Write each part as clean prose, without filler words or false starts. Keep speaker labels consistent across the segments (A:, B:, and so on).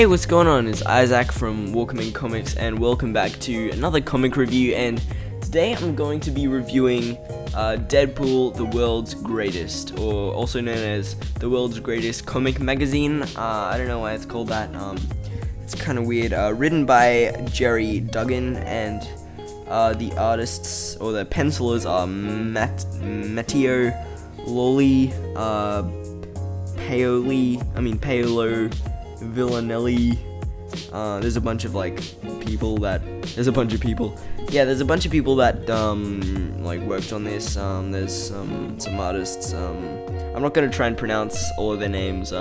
A: what's going on? It's Isaac from Walkman Comics, and welcome back to another comic review. And today I'm going to be reviewing Deadpool, the world's greatest, or also known as the world's greatest comic magazine. I don't know why it's called that. It's kind of weird. Written by Jerry Duggan, and the artists or the pencilers are Matteo Lolli, Paolo Villanelli. There's a bunch of people that worked on this. There's some artists. I'm not gonna try and pronounce all of their names.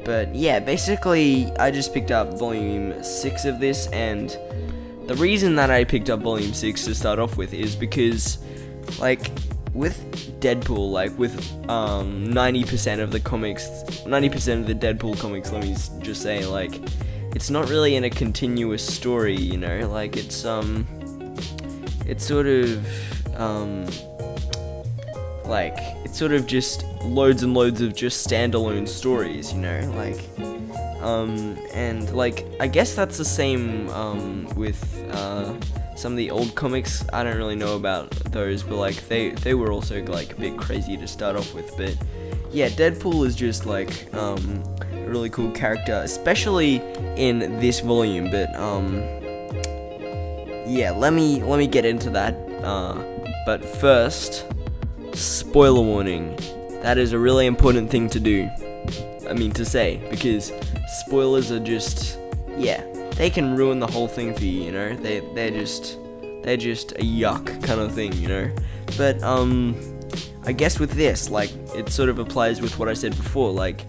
A: But yeah, basically I just picked up volume 6 of this, and the reason that I picked up volume 6 to start off with is because with Deadpool, with 90% of the comics, 90% of the Deadpool comics, let me just say, it's not really in a continuous story, it's sort of just loads and loads of just standalone stories, and I guess that's the same with some of the old comics. I don't really know about those, but they were also a bit crazy to start off with. But yeah, Deadpool is just a really cool character, especially in this volume. But yeah, let me get into that. But first, spoiler warning. That is a really important thing to do. To say, because spoilers are just, they can ruin the whole thing for you, they're just a yuck kind of thing, but I guess with this, it sort of applies with what I said before, it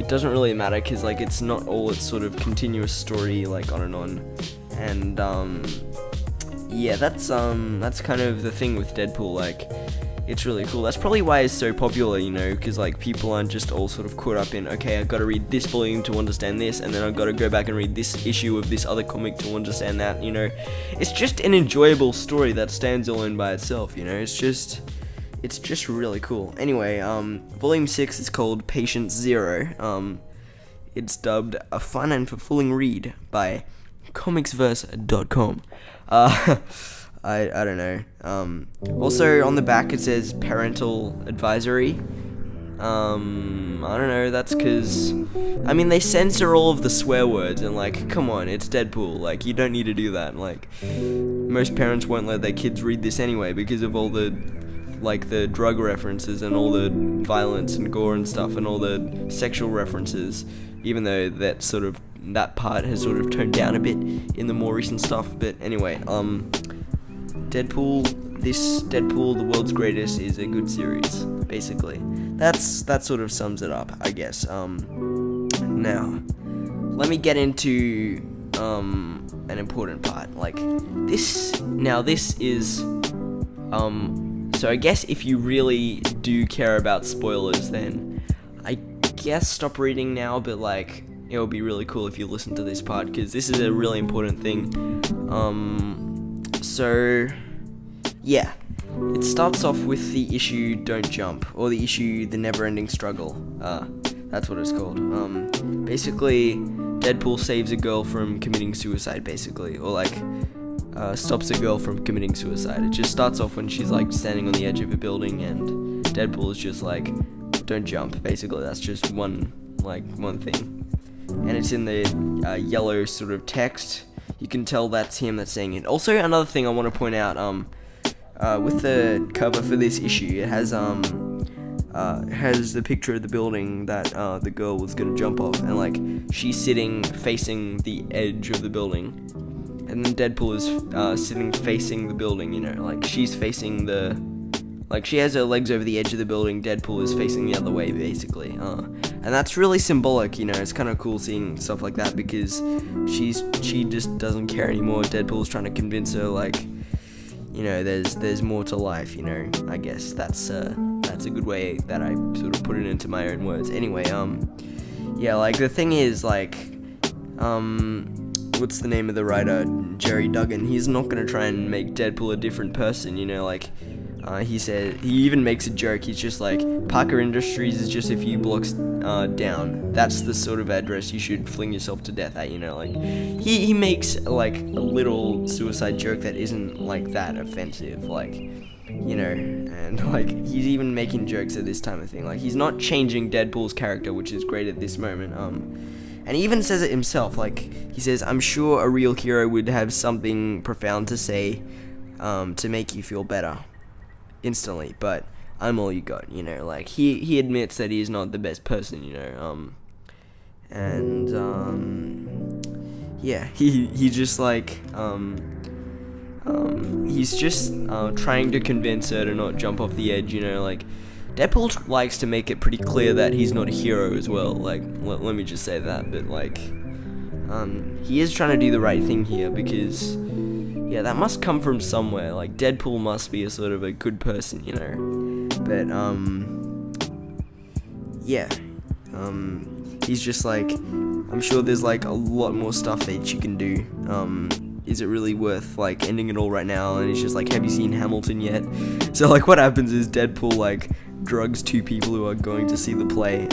A: doesn't really matter, because it's not all its sort of continuous story, on and on, and that's kind of the thing with Deadpool, it's really cool. That's probably why it's so popular, because people aren't just all sort of caught up in, okay, I've got to read this volume to understand this, and then I've got to go back and read this issue of this other comic to understand that, It's just an enjoyable story that stands alone by itself, It's just really cool. Anyway, volume 6 is called Patient Zero. It's dubbed a fun and fulfilling read by comicsverse.com. I don't know. Also on the back it says parental advisory. I don't know, that's because, they censor all of the swear words, and come on, it's Deadpool, you don't need to do that. Most parents won't let their kids read this anyway because of all the the drug references and all the violence and gore and stuff and all the sexual references, even though that part has sort of toned down a bit in the more recent stuff. But anyway, Deadpool, the world's greatest, is a good series, basically. That sort of sums it up, I guess. Now, let me get into an important part. This is so I guess if you really do care about spoilers, then I guess stop reading now, but it would be really cool if you listen to this part, because this is a really important thing. So, yeah, it starts off with the issue Don't Jump, or the issue The Never-Ending Struggle. That's what it's called. Basically, Deadpool saves a girl from committing suicide, basically, or stops a girl from committing suicide. It just starts off when she's standing on the edge of a building, and Deadpool is just don't jump, basically. That's just one thing. And it's in the yellow sort of text. You can tell that's him that's saying it. Also, another thing I want to point out, with the cover for this issue, it has the picture of the building that the girl was gonna jump off, and she's sitting facing the edge of the building, and then Deadpool is sitting facing the building. She's facing the, she has her legs over the edge of the building. Deadpool is facing the other way, basically. And that's really symbolic, it's kind of cool seeing stuff like that, because she just doesn't care anymore. Deadpool's trying to convince her, there's more to life, I guess that's a good way that I sort of put it into my own words. Anyway, the thing is, what's the name of the writer? Jerry Duggan. He's not gonna try and make Deadpool a different person, he said, he even makes a joke. He's just like, Parker Industries is just a few blocks down. That's the sort of address you should fling yourself to death at, you know. Like, he makes like a little suicide joke that isn't like that offensive, like, you know. And like, he's even making jokes at this time of thing. Like, he's not changing Deadpool's character, which is great at this moment. And he even says it himself. Like, he says, I'm sure a real hero would have something profound to say to make you feel better instantly, but I'm all you got, you know. Like, he admits that he is not the best person, you know. Yeah, he just like he's just trying to convince her to not jump off the edge, you know. Like, Deadpool likes to make it pretty clear that he's not a hero as well. Like, let me just say that. But like, he is trying to do the right thing here, because yeah, that must come from somewhere. Like, Deadpool must be a sort of a good person, you know. But yeah, he's just like, I'm sure there's like a lot more stuff that you can do. Is it really worth like ending it all right now? And he's just like, have you seen Hamilton yet? So like, what happens is Deadpool like drugs two people who are going to see the play,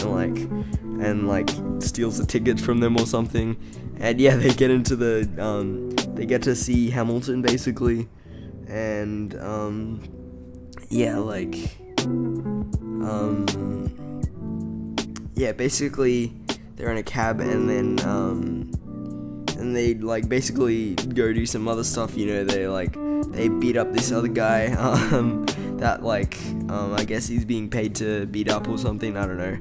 A: and like steals the tickets from them or something. And yeah, they get into they get to see Hamilton basically. And yeah, like yeah, basically they're in a cab, and then and they like basically go do some other stuff, you know. They beat up this other guy that like I guess he's being paid to beat up or something, I don't know.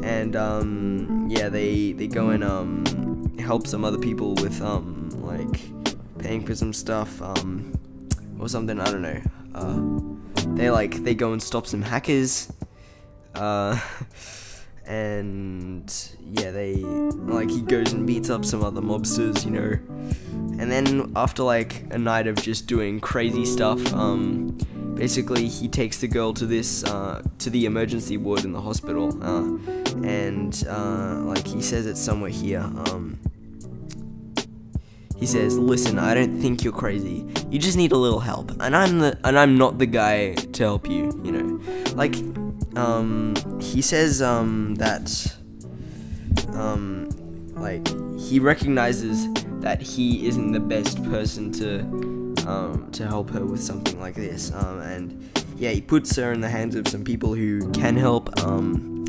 A: And yeah, they go and help some other people with like paying for some stuff or something, I don't know. They go and stop some hackers, and yeah, he goes and beats up some other mobsters, you know. And then after like a night of just doing crazy stuff, basically he takes the girl to this to the emergency ward in the hospital, and like he says it's somewhere here. He says, "Listen, I don't think you're crazy. You just need a little help, and I'm not the guy to help you, you know." Like, he says that like he recognizes that he isn't the best person to help her with something like this, and yeah, he puts her in the hands of some people who can help, and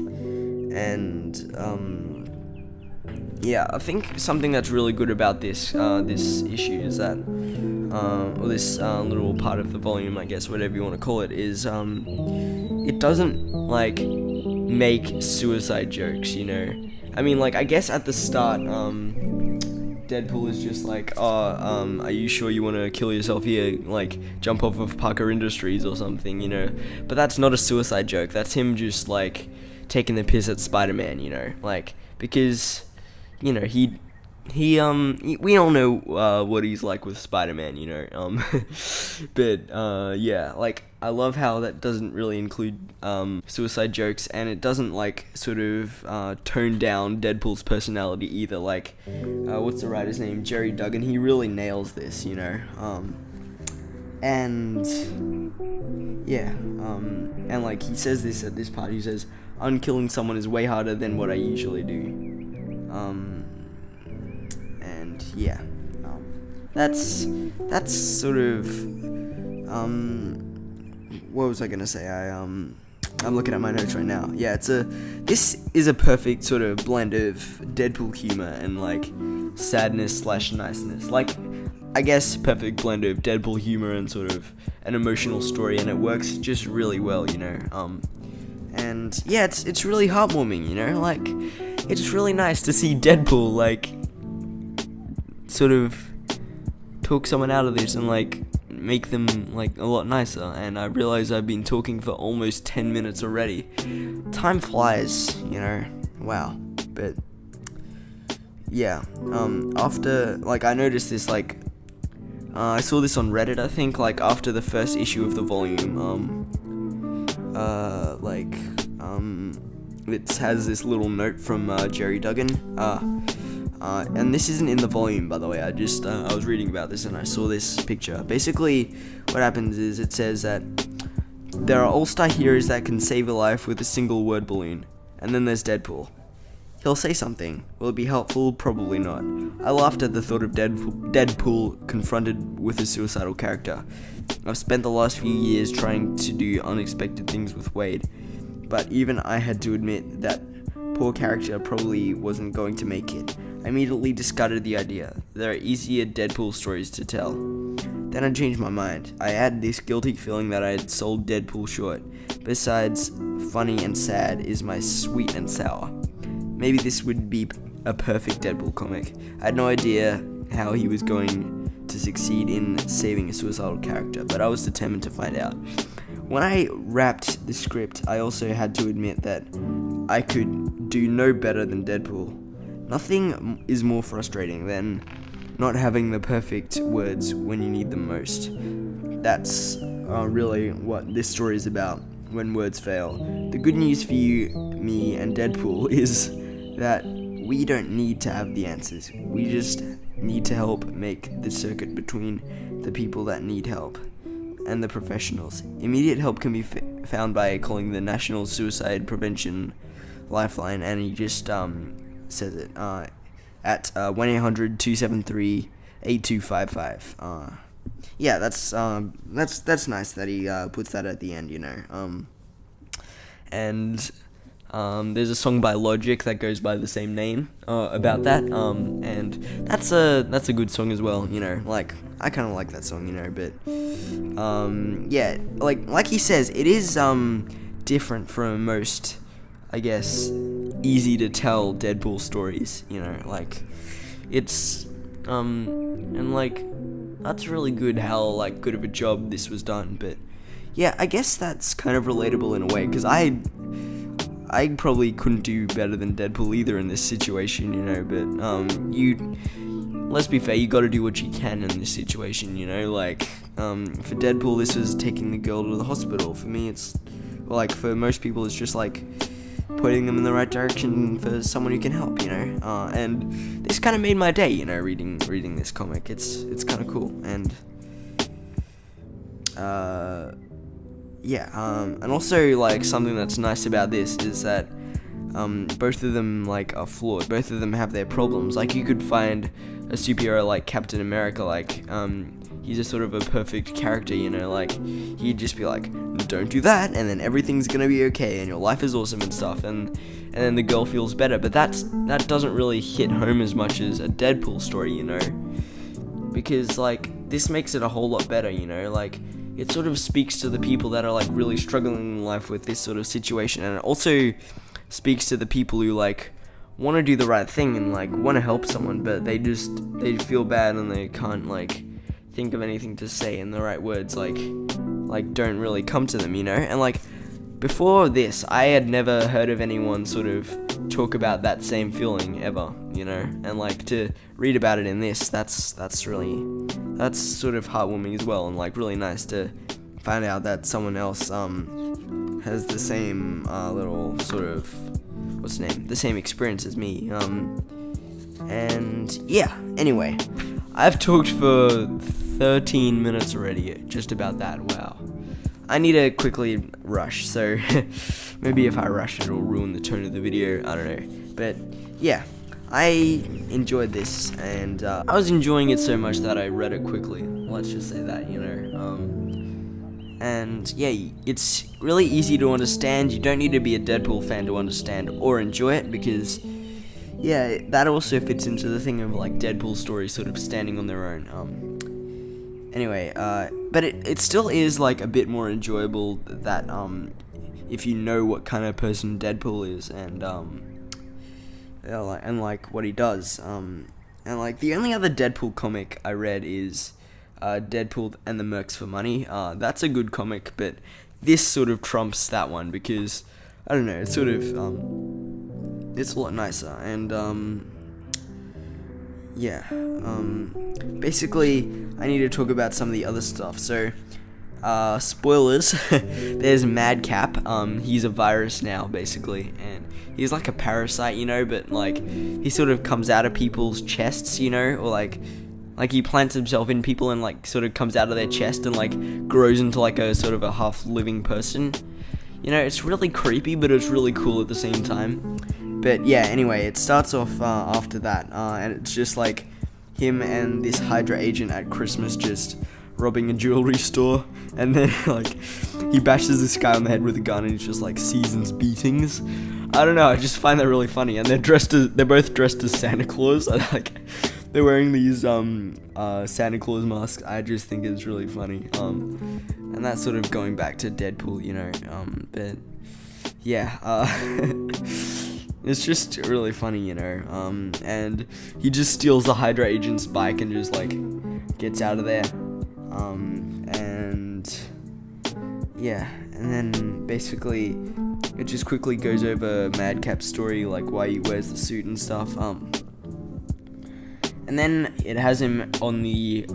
A: yeah, I think something that's really good about this issue is that, or this little part of the volume, I guess, whatever you want to call it, is it doesn't like make suicide jokes, you know. I mean, like, I guess at the start, Deadpool is just like, are you sure you want to kill yourself here? Like, jump off of Parker Industries or something, you know. But that's not a suicide joke. That's him just like taking the piss at Spider-Man, you know. Like, because, you know, we all know what he's like with Spider-Man, you know. But yeah, like, I love how that doesn't really include suicide jokes, and it doesn't like sort of tone down Deadpool's personality either. Like, what's the writer's name? Jerry Duggan. He really nails this, you know. And yeah, and like he says this at this part. He says, "Unkilling someone is way harder than what I usually do." And yeah, that's sort of what was I gonna say? I'm looking at my notes right now. Yeah, this is a perfect sort of blend of Deadpool humor and like sadness / niceness. Like, I guess perfect blend of Deadpool humor and sort of an emotional story, and it works just really well, you know. And yeah, it's really heartwarming, you know. Like, it's really nice to see Deadpool like sort of talk someone out of this and like make them like a lot nicer. And I realize I've been talking for almost 10 minutes already. Time flies, you know. Wow. But yeah, after, like, I noticed this, like, I saw this on Reddit, I think, like, after the first issue of the volume, it has this little note from Jerry Duggan, and this isn't in the volume, by the way. I was reading about this and I saw this picture. Basically, what happens is it says that there are all-star heroes that can save a life with a single word balloon. And then there's Deadpool. He'll say something. Will it be helpful? Probably not. I laughed at the thought of Deadpool confronted with a suicidal character. I've spent the last few years trying to do unexpected things with Wade, but even I had to admit that poor character probably wasn't going to make it. I immediately discarded the idea. There are easier Deadpool stories to tell. Then I changed my mind. I had this guilty feeling that I had sold Deadpool short. Besides, funny and sad is my sweet and sour. Maybe this would be a perfect Deadpool comic. I had no idea how he was going to succeed in saving a suicidal character, but I was determined to find out. When I wrapped the script, I also had to admit that I could do no better than Deadpool. Nothing is more frustrating than not having the perfect words when you need them most. That's really what this story is about, when words fail. The good news for you, me, and Deadpool is that we don't need to have the answers. We just need to help make the circuit between the people that need help and the professionals. Immediate help can be found by calling the National Suicide Prevention Lifeline, and he just says it at 1-800-273-8255. Yeah, that's nice that he puts that at the end, you know. And there's a song by Logic that goes by the same name about that, and that's a good song as well, you know. Like, I kind of like that song, you know, but yeah, like he says, it is different from most, I guess, easy to tell Deadpool stories, you know. Like, it's and like, that's really good how like good of a job this was done. But yeah, I guess that's kind of relatable in a way, because I probably couldn't do better than Deadpool either in this situation, you know. But let's be fair, you got to do what you can in this situation, you know. Like, for Deadpool, this was taking the girl to the hospital. For me, it's, well, like, for most people, it's just like putting them in the right direction for someone who can help, you know. And this kind of made my day, you know, reading this comic. It's kind of cool. And yeah, and also, like, something that's nice about this is that both of them, like, are flawed. Both of them have their problems. Like, you could find a superhero like Captain America, like, he's a sort of a perfect character, you know. Like, he'd just be like, don't do that, and then everything's gonna be okay, and your life is awesome and stuff, and then the girl feels better. But that doesn't really hit home as much as a Deadpool story, you know, because, like, this makes it a whole lot better, you know. Like, it sort of speaks to the people that are, like, really struggling in life with this sort of situation, and it also speaks to the people who, like, want to do the right thing and, like, want to help someone, but they feel bad and they can't, like, think of anything to say, and the right words, like don't really come to them, you know. And, like, before this, I had never heard of anyone sort of talk about that same feeling ever, you know. And, like, to read about it in this, that's sort of heartwarming as well, and, like, really nice to find out that someone else has the same little sort of, the same experience as me. And yeah, anyway, I've talked for 13 minutes already, just about that. Wow. I need to quickly rush, so maybe if I rush it'll ruin the tone of the video, I don't know. But yeah, I enjoyed this, and I was enjoying it so much that I read it quickly. Let's just say that, you know. And yeah, it's really easy to understand. You don't need to be a Deadpool fan to understand or enjoy it, because yeah, that also fits into the thing of, like, Deadpool stories sort of standing on their own. Anyway, but it still is, like, a bit more enjoyable that if you know what kind of person Deadpool is, and like what he does. And, like, the only other Deadpool comic I read is Deadpool and the Mercs for Money. That's a good comic, but this sort of trumps that one, because I don't know, it's sort of it's a lot nicer. And yeah, basically I need to talk about some of the other stuff. So spoilers. There's Madcap. He's a virus now, basically, and he's like a parasite, you know, but, like, he sort of comes out of people's chests, you know, or like Like he plants himself in people and like sort of comes out of their chest and like grows into like a sort of a half living person. You know, it's really creepy, but it's really cool at the same time. But yeah, anyway, it starts off after that, and it's just like him and this Hydra agent at Christmas just robbing a jewelry store, and then like he bashes this guy on the head with a gun, and he's just like seasons beatings. I don't know, I just find that really funny, and they're both dressed as Santa Claus, and like they're wearing these Santa Claus masks. I just think it's really funny, and that's sort of going back to Deadpool, you know, but yeah, it's just really funny, you know, and he just steals the Hydra agent's bike and just like gets out of there, and yeah, and then basically it just quickly goes over Madcap's story, like why he wears the suit and stuff, and then it has him on the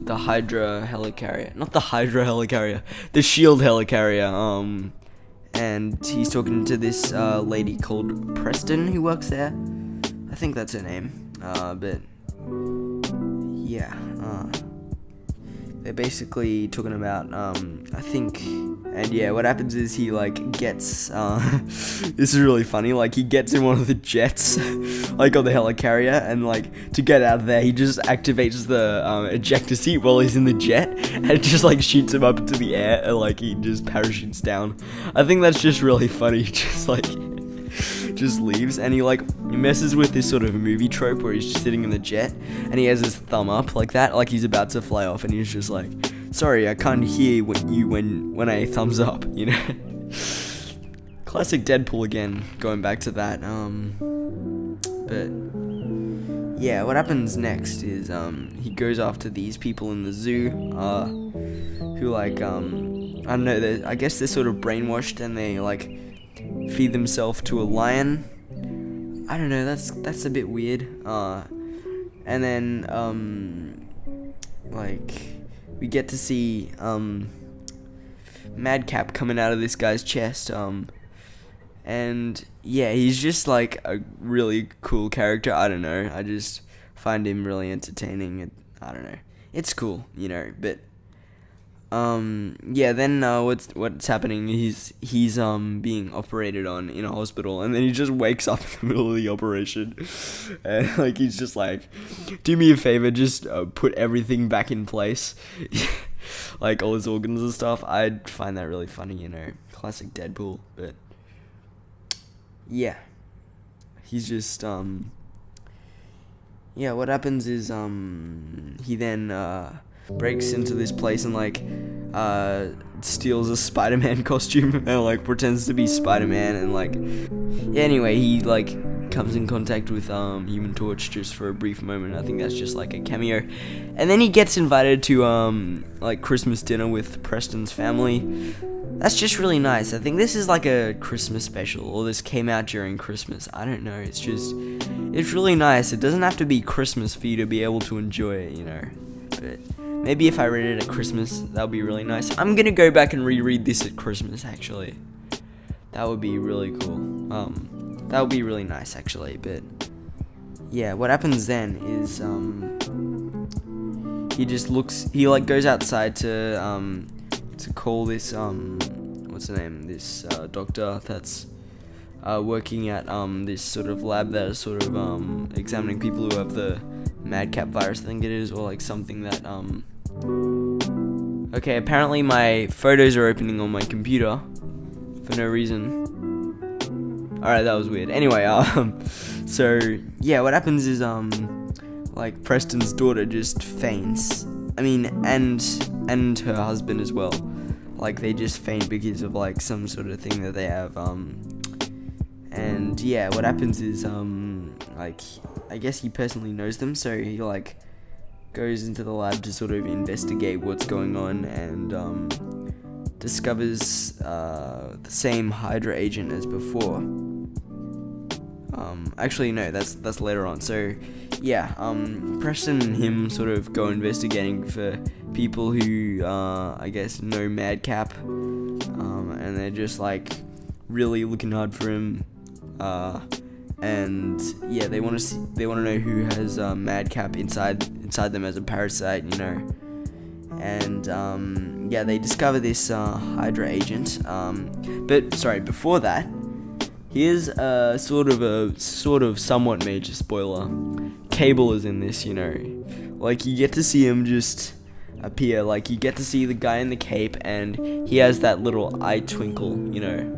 A: Hydra helicarrier, not the Hydra helicarrier, the Shield helicarrier, and he's talking to this lady called Preston who works there. I think that's her name, but yeah, they're basically talking about, I think, and yeah, what happens is he like gets, this is really funny, like he gets in one of the jets, like on the helicarrier, and like to get out of there, he just activates the ejector seat while he's in the jet, and it just like shoots him up into the air, and like he just parachutes down. I think that's just really funny, just like, just leaves, and he messes with this sort of movie trope where he's just sitting in the jet and he has his thumb up like that, like he's about to fly off, and he's just like, sorry, I can't hear when I thumbs up, you know. Classic Deadpool again, going back to that. But yeah, what happens next is he goes after these people in the zoo, who like I don't know, I guess they're sort of brainwashed, and they like feed themselves to a lion. I don't know, that's a bit weird. And then like we get to see Madcap coming out of this guy's chest, and yeah, he's just like a really cool character. I don't know, I just find him really entertaining. I don't know, it's cool, you know. But yeah, then what's happening, he's being operated on in a hospital, and then he just wakes up in the middle of the operation, and like he's just like, do me a favor, just put everything back in place, like all his organs and stuff. I find that really funny, you know, classic Deadpool. But yeah, he's just yeah, what happens is he then breaks into this place and like steals a Spider-Man costume and like pretends to be Spider-Man, and like yeah, anyway, he like comes in contact with Human Torch just for a brief moment. I think that's just like a cameo, and then he gets invited to like Christmas dinner with Preston's family. That's just really nice. I think this is like a Christmas special, or this came out during Christmas. I don't know, it's really nice. It doesn't have to be Christmas for you to be able to enjoy it, you know. But maybe if I read it at Christmas, that would be really nice. I'm gonna go back and reread this at Christmas, actually. That would be really cool. That would be really nice, actually. But yeah, what happens then is he like goes outside to call this what's the name? This doctor that's working at this sort of lab that is sort of examining people who have the Madcap virus, I think it is, or like something that okay, apparently my photos are opening on my computer for no reason. Alright, that was weird. Anyway, so yeah, what happens is like Preston's daughter just faints. I mean, and her husband as well. Like they just faint because of like some sort of thing that they have. And yeah, what happens is like I guess he personally knows them, so he like goes into the lab to sort of investigate what's going on, and discovers the same Hydra agent as before. Actually no, that's later on. So yeah, Preston and him sort of go investigating for people who I guess know Madcap, and they're just like really looking hard for him, and yeah, they want to know who has Madcap inside them as a parasite, you know. And yeah, they discover this Hydra agent. But sorry, before that, here's a sort of somewhat major spoiler. Cable is in this, you know. Like, you get to see him just appear. Like, you get to see the guy in the cape, and he has that little eye twinkle, you know.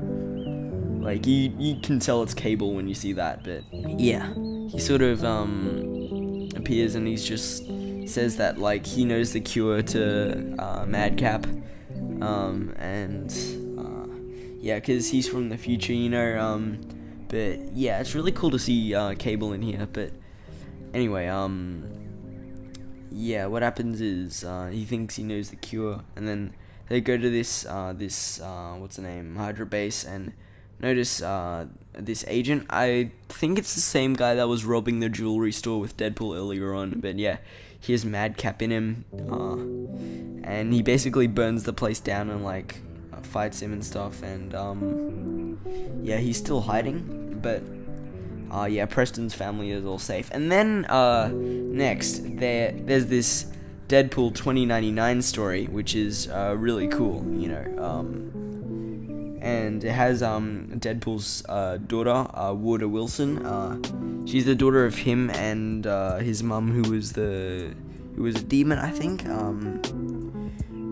A: Like, you can tell it's Cable when you see that. But yeah, he sort of appears, and he's just says that, like, he knows the cure to Madcap, and yeah, because he's from the future, you know. But yeah, it's really cool to see Cable in here. But anyway, yeah, what happens is he thinks he knows the cure, and then they go to this what's the name, Hydra base, and notice this agent. I think it's the same guy that was robbing the jewelry store with Deadpool earlier on. But yeah, he has Madcap in him, and he basically burns the place down and like fights him and stuff. And yeah, he's still hiding, but yeah, Preston's family is all safe. And then next there's this Deadpool 2099 story, which is really cool, you know. And it has Deadpool's daughter, Warder Wilson. She's the daughter of him and his mum, who was a demon, I think.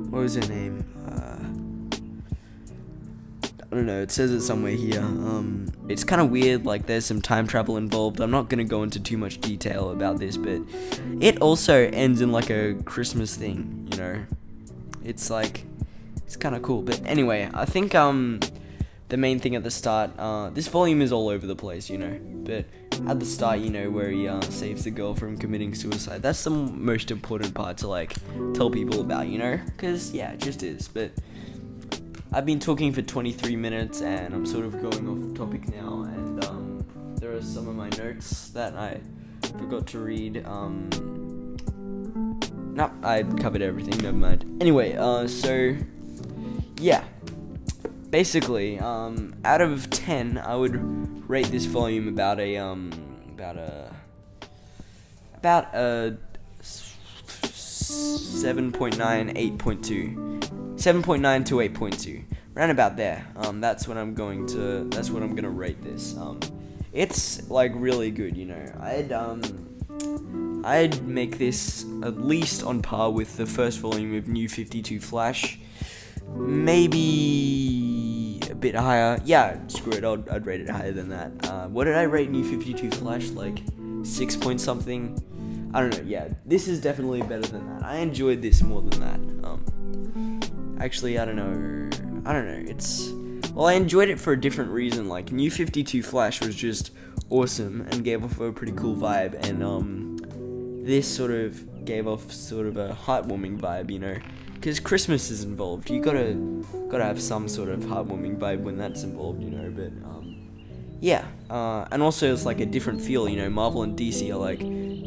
A: What was her name? I don't know. It says it somewhere here. It's kind of weird. Like, there's some time travel involved. I'm not gonna go into too much detail about this, but it also ends in like a Christmas thing. You know, it's like. It's kind of cool. But anyway, I think the main thing at the start, this volume is all over the place, you know, but at the start, you know, where he saves the girl from committing suicide, that's the most important part to like tell people about, you know, because yeah, it just is. But I've been talking for 23 minutes and I'm sort of going off topic now, and there are some of my notes that I forgot to read. Nope, I covered everything, never mind. Anyway, so yeah, basically, out of 10, I would rate this volume about a 7.9, 8.2, 7.9 to 8.2, round about there. That's what I'm gonna rate this. It's like really good, you know. I'd make this at least on par with the first volume of New 52 Flash. Maybe a bit higher. Yeah, screw it, I'd rate it higher than that. What did I rate New 52 Flash? Like 6 point something? I don't know. Yeah, this is definitely better than that. I enjoyed this more than that. Actually, I don't know. Well, I enjoyed it for a different reason. Like, New 52 Flash was just awesome and gave off a pretty cool vibe, and this sort of gave off sort of a heartwarming vibe, you know. Because Christmas is involved, you gotta have some sort of heartwarming vibe when that's involved, you know. But yeah, and also it's like a different feel, you know. Marvel and DC are like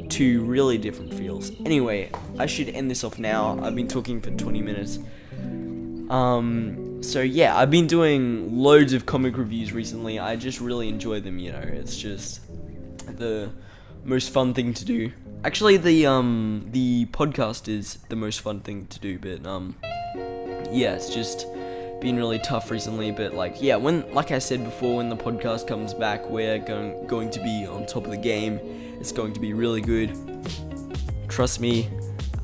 A: two really different feels. Anyway, I should end this off now. I've been talking for 20 minutes. So yeah, I've been doing loads of comic reviews recently. I just really enjoy them, you know. It's just the most fun thing to do. Actually, the podcast is the most fun thing to do, but yeah, it's just been really tough recently. But like, yeah, like I said before, when the podcast comes back, we're going to be on top of the game. It's going to be really good. Trust me.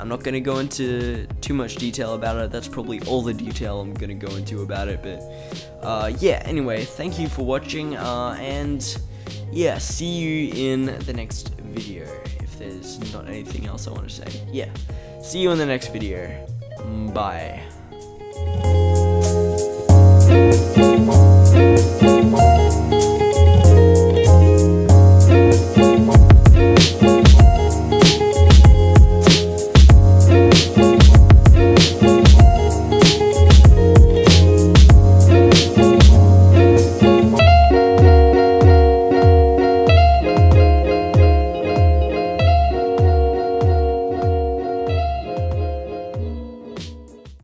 A: I'm not going to go into too much detail about it. That's probably all the detail I'm going to go into about it. But yeah, anyway, thank you for watching, and yeah, see you in the next video. If there's not anything else I want to say. Yeah, see you in the next video. Bye.